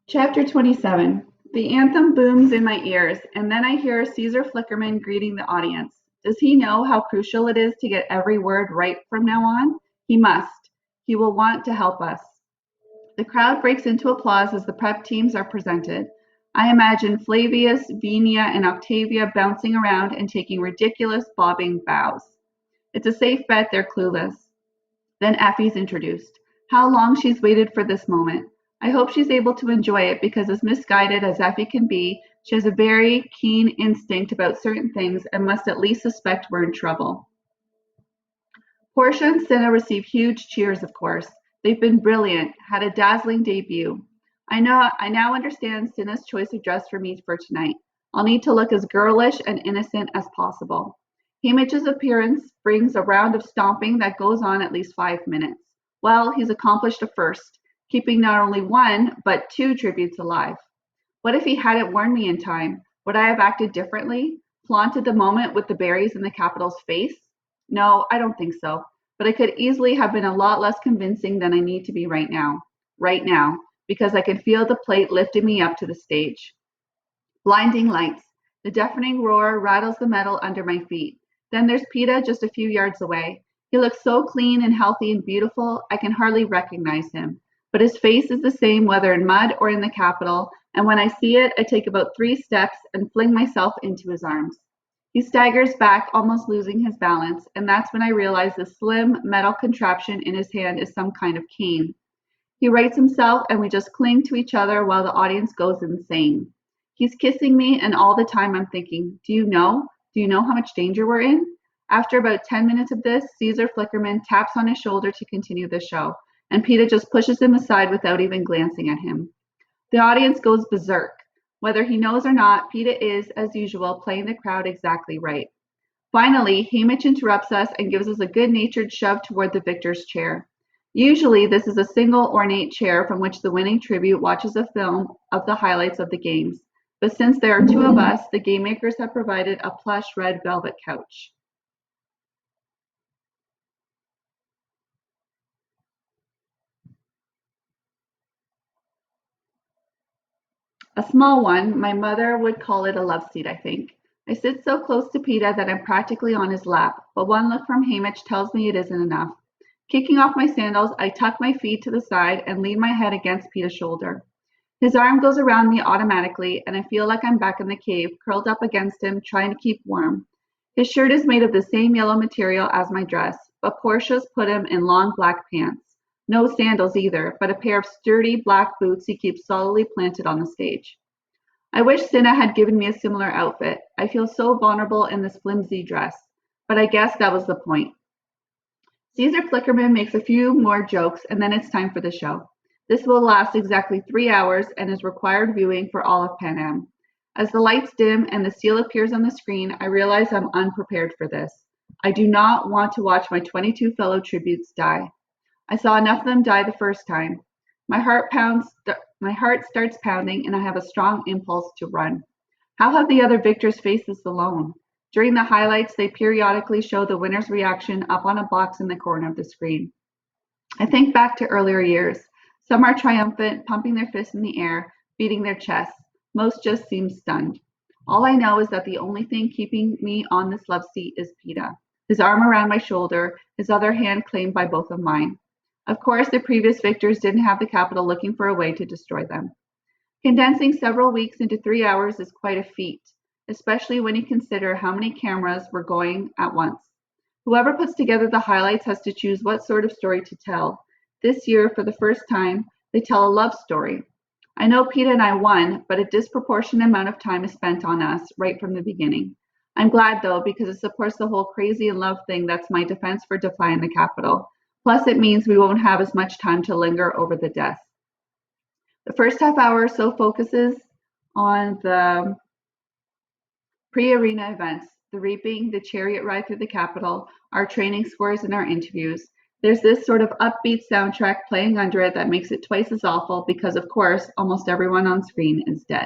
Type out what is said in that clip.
Chapter 27. The anthem booms in my ears, and then I hear Caesar Flickerman greeting the audience. Does he know how crucial it is to get every word right from now on? He must. He will want to help us. The crowd breaks into applause as the prep teams are presented. I imagine Flavius, Venia, and Octavia bouncing around and taking ridiculous bobbing bows. It's a safe bet they're clueless. Then Effie's introduced. How long she's waited for this moment. I hope she's able to enjoy it because, as misguided as Effie can be, she has a very keen instinct about certain things and must at least suspect we're in trouble. Portia and Cinna receive huge cheers, of course. They've been brilliant, had a dazzling debut. I now understand Cinna's choice of dress for me for tonight. I'll need to look as girlish and innocent as possible. Haymitch's appearance brings a round of stomping that goes on at least 5 minutes. Well, he's accomplished a first, keeping not only one, but two tributes alive. What if he hadn't warned me in time? Would I have acted differently? Flaunted the moment with the berries in the Capitol's face? No, I don't think so. But I could easily have been a lot less convincing than I need to be right now. Right now, because I can feel the plate lifting me up to the stage. Blinding lights. The deafening roar rattles the metal under my feet. Then there's Peta just a few yards away. He looks so clean and healthy and beautiful, I can hardly recognize him. But his face is the same whether in mud or in the Capitol, and when I see it, I take about 3 steps and fling myself into his arms. He staggers back, almost losing his balance, and that's when I realize the slim metal contraption in his hand is some kind of cane. He rights himself, and we just cling to each other while the audience goes insane. He's kissing me, and all the time I'm thinking, do you know? Do you know how much danger we're in? After about 10 minutes of this, Caesar Flickerman taps on his shoulder to continue the show, and Peta just pushes him aside without even glancing at him. The audience goes berserk. Whether he knows or not, Peta is, as usual, playing the crowd exactly right. Finally, Haymitch interrupts us and gives us a good-natured shove toward the victor's chair. Usually, this is a single ornate chair from which the winning tribute watches a film of the highlights of the games. But since there are 2 of us, the game makers have provided a plush red velvet couch. A small one, my mother would call it a love seat, I think. I sit so close to Peta that I'm practically on his lap, but one look from Haymitch tells me it isn't enough. Kicking off my sandals, I tuck my feet to the side and lean my head against Peta's shoulder. His arm goes around me automatically, and I feel like I'm back in the cave, curled up against him, trying to keep warm. His shirt is made of the same yellow material as my dress, but Portia's put him in long black pants. No sandals either, but a pair of sturdy black boots he keeps solidly planted on the stage. I wish Cinna had given me a similar outfit. I feel so vulnerable in this flimsy dress, but I guess that was the point. Caesar Flickerman makes a few more jokes, and then it's time for the show. This will last exactly 3 hours and is required viewing for all of Pan Am. As the lights dim and the seal appears on the screen, I realize I'm unprepared for this. I do not want to watch my 22 fellow tributes die. I saw enough of them die the first time. My heart starts pounding, and I have a strong impulse to run. How have the other victors faced this alone? During the highlights, they periodically show the winner's reaction up on a box in the corner of the screen. I think back to earlier years. Some are triumphant, pumping their fists in the air, beating their chests. Most just seem stunned. All I know is that the only thing keeping me on this love seat is Peta, his arm around my shoulder, his other hand claimed by both of mine. Of course, the previous victors didn't have the Capitol looking for a way to destroy them. Condensing several weeks into 3 hours is quite a feat, especially when you consider how many cameras were going at once. Whoever puts together the highlights has to choose what sort of story to tell. This year, for the first time, they tell a love story. I know Peta and I won, but a disproportionate amount of time is spent on us right from the beginning. I'm glad, though, because it supports the whole crazy in love thing that's my defense for defying the Capitol. Plus, it means we won't have as much time to linger over the death. The first half hour or so focuses on the pre-arena events, the reaping, the chariot ride through the Capitol, our training scores, and our interviews. There's this sort of upbeat soundtrack playing under it that makes it twice as awful because, of course, almost everyone on screen is dead.